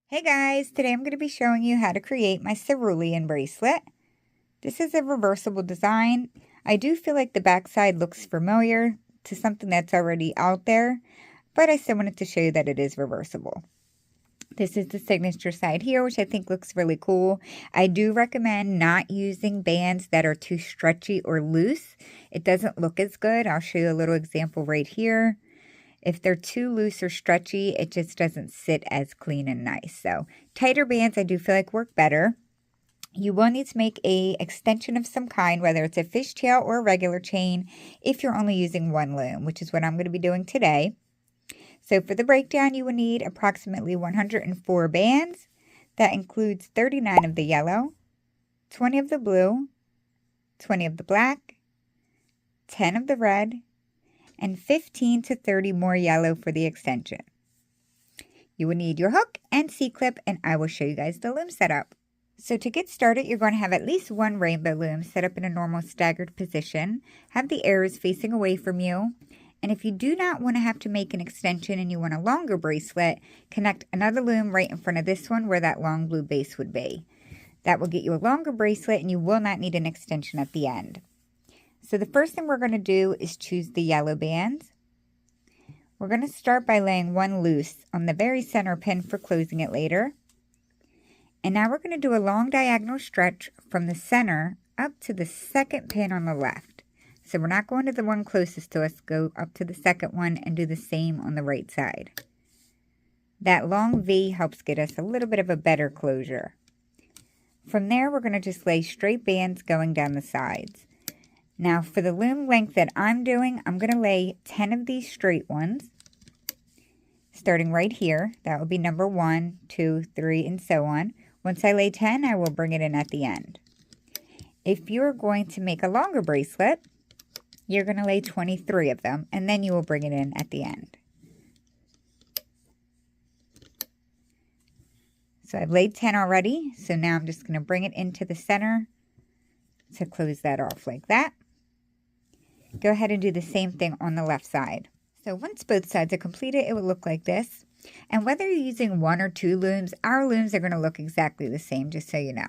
Hey guys, today I'm going to be showing you how to create my cerulean bracelet. This is a reversible design. I do feel like the backside looks familiar to something that's already out there, but I still wanted to show you that it is reversible. This is the signature side here, which I think looks really cool. I do recommend not using bands that are too stretchy or loose. It doesn't look as good. I'll show you a little example right here. If they're too loose or stretchy, it just doesn't sit as clean and nice. So tighter bands I do feel like work better. You will need to make a extension of some kind, whether it's a fishtail or a regular chain, if you're only using one loom, which is what I'm going to be doing today. So for the breakdown, you will need approximately 104 bands. That includes 39 of the yellow, 20 of the blue, 20 of the black, 10 of the red, and 15 to 30 more yellow for the extension. You will need your hook and C-clip, and I will show you guys the loom setup. So to get started, you're going to have at least one rainbow loom set up in a normal staggered position. Have the arrows facing away from you. And if you do not want to have to make an extension and you want a longer bracelet, connect another loom right in front of this one where that long blue base would be. That will get you a longer bracelet and you will not need an extension at the end. So the first thing we're going to do is choose the yellow bands. We're going to start by laying one loose on the very center pin for closing it later. And now we're going to do a long diagonal stretch from the center up to the second pin on the left. So we're not going to the one closest to us, go up to the second one and do the same on the right side. That long V helps get us a little bit of a better closure. From there, we're going to just lay straight bands going down the sides. Now for the loom length that I'm doing, I'm going to lay 10 of these straight ones, starting right here. That will be number 1, 2, 3, and so on. Once I lay 10, I will bring it in at the end. If you're going to make a longer bracelet, you're going to lay 23 of them, and then you will bring it in at the end. So I've laid 10 already, so now I'm just going to bring it into the center to close that off like that. Go ahead and do the same thing on the left side. So once both sides are completed, it will look like this. And whether you're using one or two looms, our looms are going to look exactly the same, just so you know.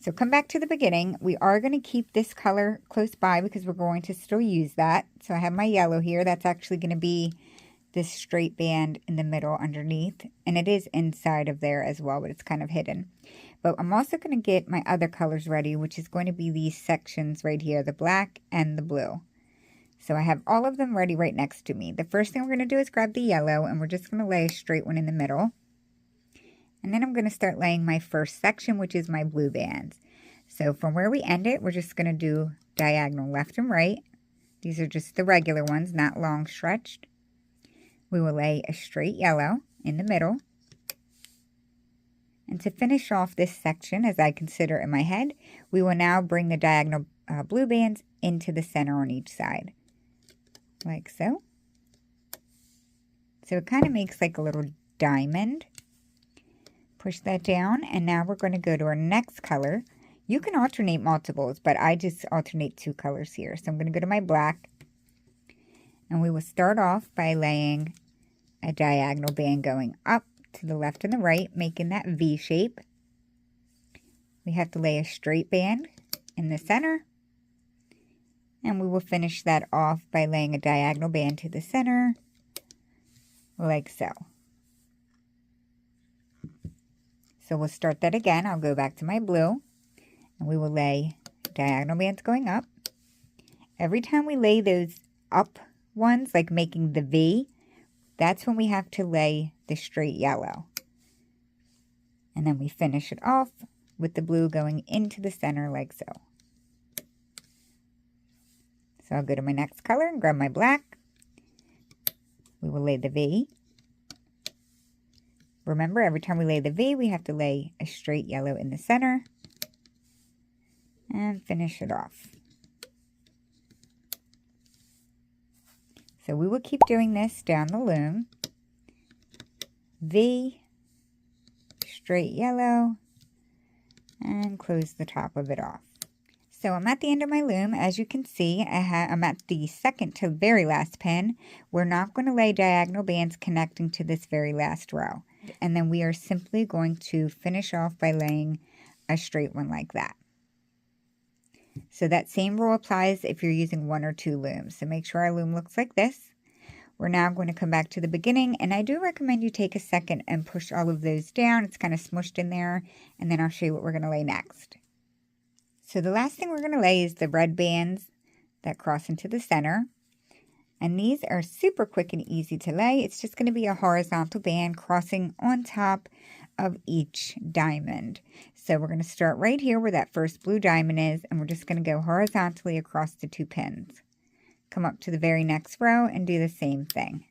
So come back to the beginning. We are going to keep this color close by because we're going to still use that. So I have my yellow here. That's actually going to be this straight band in the middle underneath. And it is inside of there as well, but it's kind of hidden. But I'm also going to get my other colors ready, which is going to be these sections right here, the black and the blue. So I have all of them ready right next to me. The first thing we're going to do is grab the yellow, and we're just going to lay a straight one in the middle. And then I'm going to start laying my first section, which is my blue bands. So from where we end it, we're just going to do diagonal left and right. These are just the regular ones, not long stretched. We will lay a straight yellow in the middle. And to finish off this section, as I consider in my head, we will now bring the diagonal blue bands into the center on each side. Like so. So it kind of makes like a little diamond. Push that down, and now we're going to go to our next color. You can alternate multiples, but I just alternate 2 colors here. So I'm going to go to my black, and we will start off by laying a diagonal band going up to the left and the right, making that V shape. We have to lay a straight band in the center, and we will finish that off by laying a diagonal band to the center, like so. So we'll start that again. I'll go back to my blue, and we will lay diagonal bands going up. Every time we lay those up ones, like making the V, that's when we have to lay the straight yellow. And then we finish it off with the blue going into the center like so. So I'll go to my next color and grab my black. We will lay the V. Remember, every time we lay the V, we have to lay a straight yellow in the center. And finish it off. So we will keep doing this down the loom. V, straight yellow, and close the top of it off. So I'm at the end of my loom. As you can see, I'm at the second to very last pin. We're not going to lay diagonal bands connecting to this very last row. And then we are simply going to finish off by laying a straight one like that. So that same rule applies if you're using 1 or 2 looms. So make sure our loom looks like this. We're now going to come back to the beginning, and I do recommend you take a second and push all of those down. It's kind of smushed in there, and then I'll show you what we're going to lay next. So the last thing we're going to lay is the red bands that cross into the center. And these are super quick and easy to lay. It's just going to be a horizontal band crossing on top of each diamond. So we're going to start right here where that first blue diamond is, and we're just going to go horizontally across the 2 pins. Come up to the very next row and do the same thing.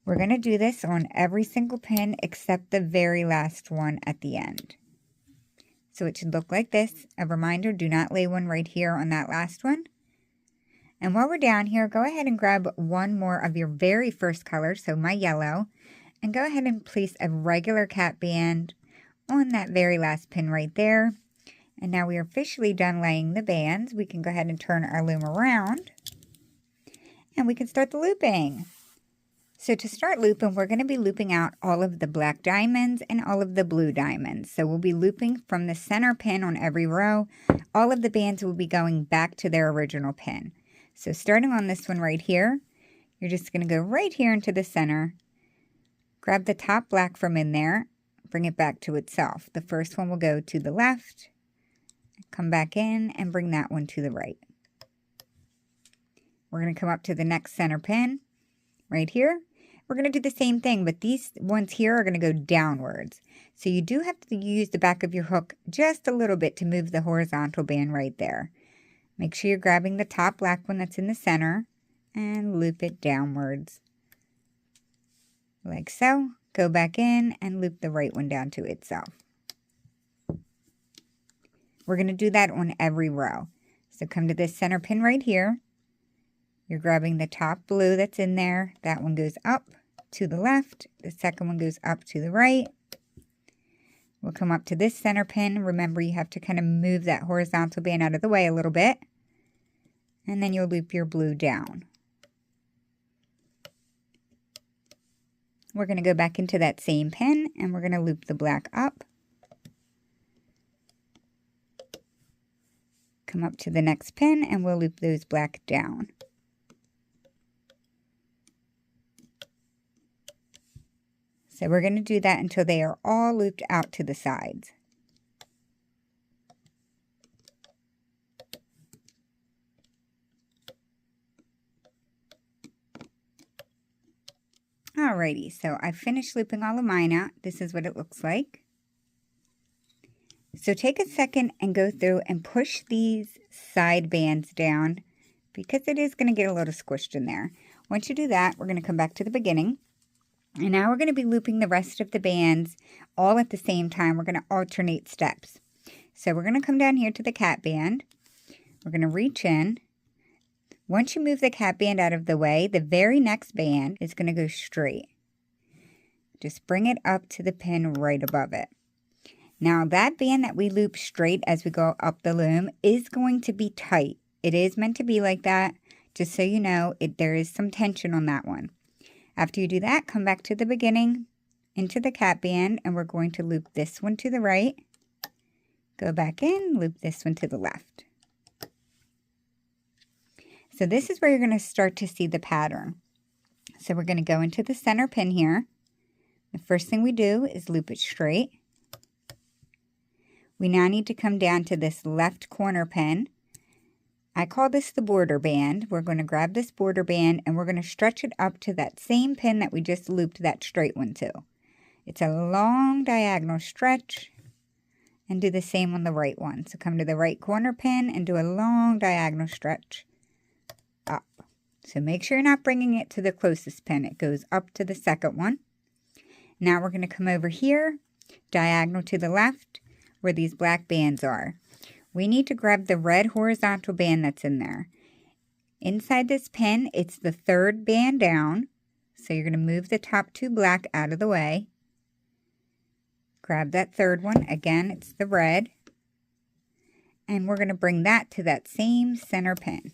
We're going to do this on every single pin except the very last one at the end. So it should look like this. A reminder, do not lay one right here on that last one. And while we're down here, go ahead and grab one more of your very first color, so my yellow, and go ahead and place a regular cap band on that very last pin right there. And now we are officially done laying the bands. We can go ahead and turn our loom around and we can start the looping. So to start looping, we're going to be looping out all of the black diamonds and all of the blue diamonds. So we'll be looping from the center pin on every row. All of the bands will be going back to their original pin. So starting on this one right here, you're just going to go right here into the center, grab the top black from in there, bring it back to itself. The first one will go to the left, come back in and bring that one to the right. We're going to come up to the next center pin right here. We're going to do the same thing, but these ones here are going to go downwards. So you do have to use the back of your hook just a little bit to move the horizontal band right there. Make sure you're grabbing the top black one that's in the center and loop it downwards. Like so. Go back in and loop the right one down to itself. We're going to do that on every row. So come to this center pin right here. You're grabbing the top blue that's in there. That one goes up to the left. The second one goes up to the right. We'll come up to this center pin. Remember, you have to kind of move that horizontal band out of the way a little bit. And then you'll loop your blue down. We're going to go back into that same pin and we're going to loop the black up. Come up to the next pin and we'll loop those black down. So we're going to do that until they are all looped out to the sides. Alrighty, so I finished looping all of mine out. This is what it looks like. So take a second and go through and push these side bands down because it is going to get a little squished in there. Once you do that, we're going to come back to the beginning. And now we're going to be looping the rest of the bands all at the same time. We're going to alternate steps. So we're going to come down here to the cap band. We're going to reach in. Once you move the cap band out of the way, the very next band is going to go straight. Just bring it up to the pin right above it. Now that band that we loop straight as we go up the loom is going to be tight. It is meant to be like that. Just so you know, there is some tension on that one. After you do that, come back to the beginning, into the cap band, and we're going to loop this one to the right. Go back in, loop this one to the left. So this is where you're going to start to see the pattern. So we're going to go into the center pin here. The first thing we do is loop it straight. We now need to come down to this left corner pin. I call this the border band. We're going to grab this border band and we're going to stretch it up to that same pin that we just looped that straight one to. It's a long diagonal stretch, and do the same on the right one. So come to the right corner pin and do a long diagonal stretch up. So make sure you're not bringing it to the closest pin. It goes up to the second one. Now we're going to come over here, diagonal to the left, where these black bands are. We need to grab the red horizontal band that's in there. Inside this pin, it's the third band down. So you're going to move the top two black out of the way. Grab that third one. Again, it's the red. And we're going to bring that to that same center pin.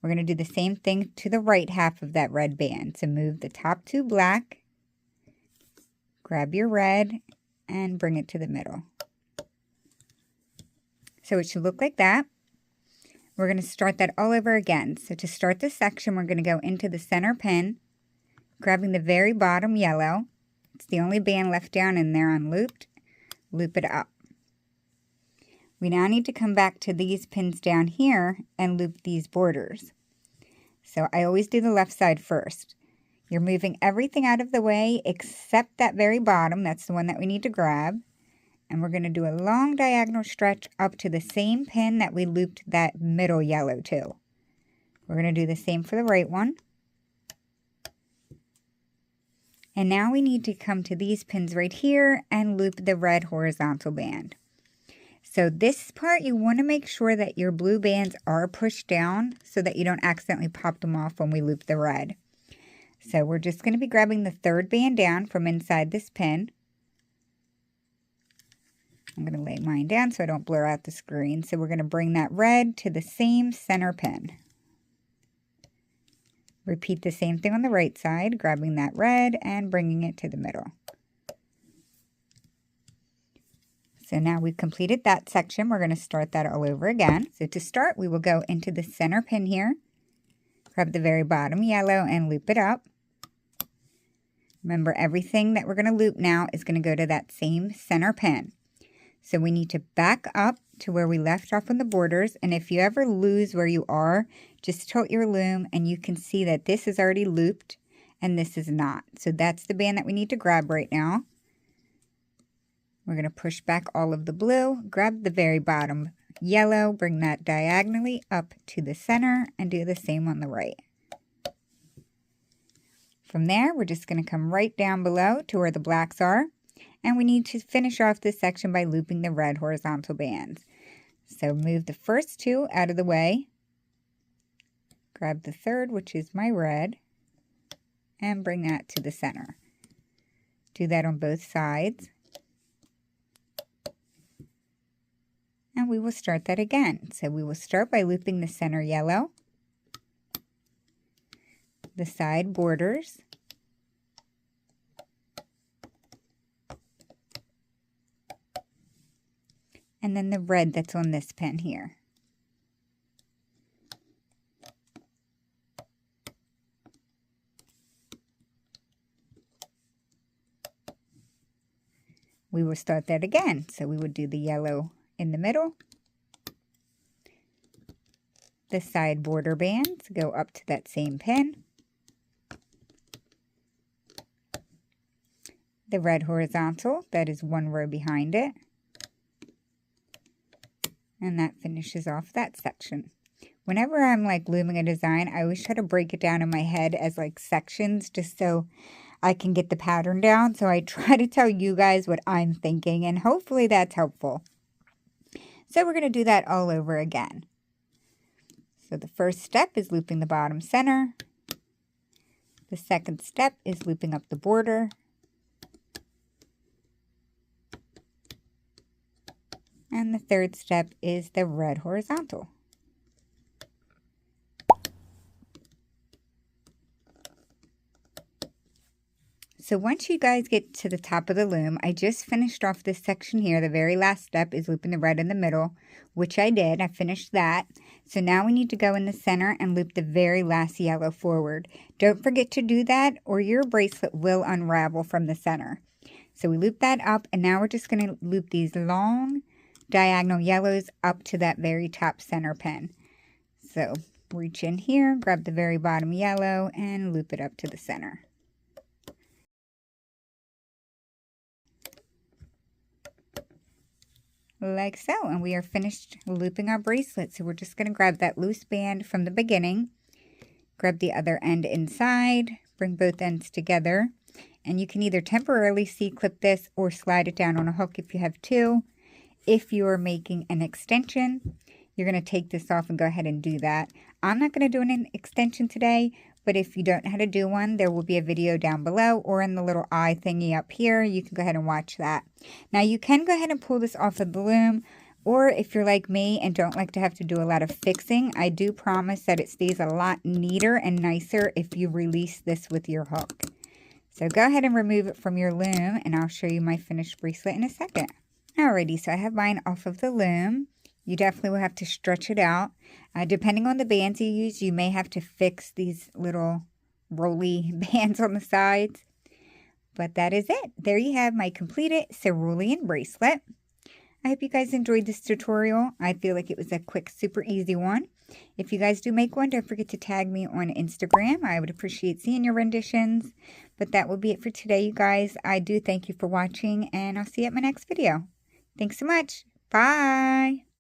We're going to do the same thing to the right half of that red band. So move the top two black. grab your red and bring it to the middle. So it should look like that. We're going to start that all over again. So to start this section, we're going to go into the center pin, grabbing the very bottom yellow. It's the only band left down in there unlooped. Loop it up. We now need to come back to these pins down here and loop these borders. So I always do the left side first. You're moving everything out of the way except that very bottom. That's the one that we need to grab. And we're going to do a long diagonal stretch up to the same pin that we looped that middle yellow to. We're going to do the same for the right one. And now we need to come to these pins right here and loop the red horizontal band. So this part, you want to make sure that your blue bands are pushed down so that you don't accidentally pop them off when we loop the red. So we're just going to be grabbing the third band down from inside this pin. I'm going to lay mine down so I don't blur out the screen. So we're going to bring that red to the same center pin. Repeat the same thing on the right side, grabbing that red and bringing it to the middle. So now we've completed that section. We're going to start that all over again. So to start, we will go into the center pin here, grab the very bottom yellow and loop it up. Remember, everything that we're going to loop now is going to go to that same center pin. So we need to back up to where we left off on the borders. And if you ever lose where you are, just tilt your loom and you can see that this is already looped and this is not. So that's the band that we need to grab right now. We're going to push back all of the blue, grab the very bottom yellow, bring that diagonally up to the center and do the same on the right. From there, we're just going to come right down below to where the blacks are. And we need to finish off this section by looping the red horizontal bands. So move the first two out of the way. Grab the third, which is my red, and bring that to the center. Do that on both sides. And we will start that again. So we will start by looping the center yellow, the side borders, and then the red that's on this pin here. We will start that again. So we would do the yellow in the middle, the side border bands go up to that same pin, the red horizontal, that is one row behind it. And that finishes off that section. Whenever I'm like looming a design, I always try to break it down in my head as like sections just so I can get the pattern down. So I try to tell you guys what I'm thinking and hopefully that's helpful. So we're going to do that all over again. So the first step is looping the bottom center. The second step is looping up the border. And the third step is the red horizontal. So once you guys get to the top of the loom, I just finished off this section here. The very last step is looping the red in the middle, which I did. I finished that. So now we need to go in the center and loop the very last yellow forward. Don't forget to do that or your bracelet will unravel from the center. So we loop that up and now we're just going to loop these long diagonal yellows up to that very top center pin. So reach in here, grab the very bottom yellow and loop it up to the center. Like so, and we are finished looping our bracelet. So we're just going to grab that loose band from the beginning, grab the other end inside, bring both ends together, and you can either temporarily C-clip this or slide it down on a hook if you have two. If you're making an extension, you're going to take this off and go ahead and do that. I'm not going to do an extension today, but if you don't know how to do one, there will be a video down below or in the little eye thingy up here. You can go ahead and watch that. Now you can go ahead and pull this off of the loom, or if you're like me and don't like to have to do a lot of fixing, I do promise that it stays a lot neater and nicer if you release this with your hook. So go ahead and remove it from your loom, and I'll show you my finished bracelet in a second. Alrighty, so I have mine off of the loom. You definitely will have to stretch it out. Depending on the bands you use, you may have to fix these little rolly bands on the sides. But that is it. There you have my completed cerulean bracelet. I hope you guys enjoyed this tutorial. I feel like it was a quick, super easy one. If you guys do make one, don't forget to tag me on Instagram. I would appreciate seeing your renditions. But that will be it for today, you guys. I do thank you for watching, and I'll see you at my next video. Thanks so much. Bye.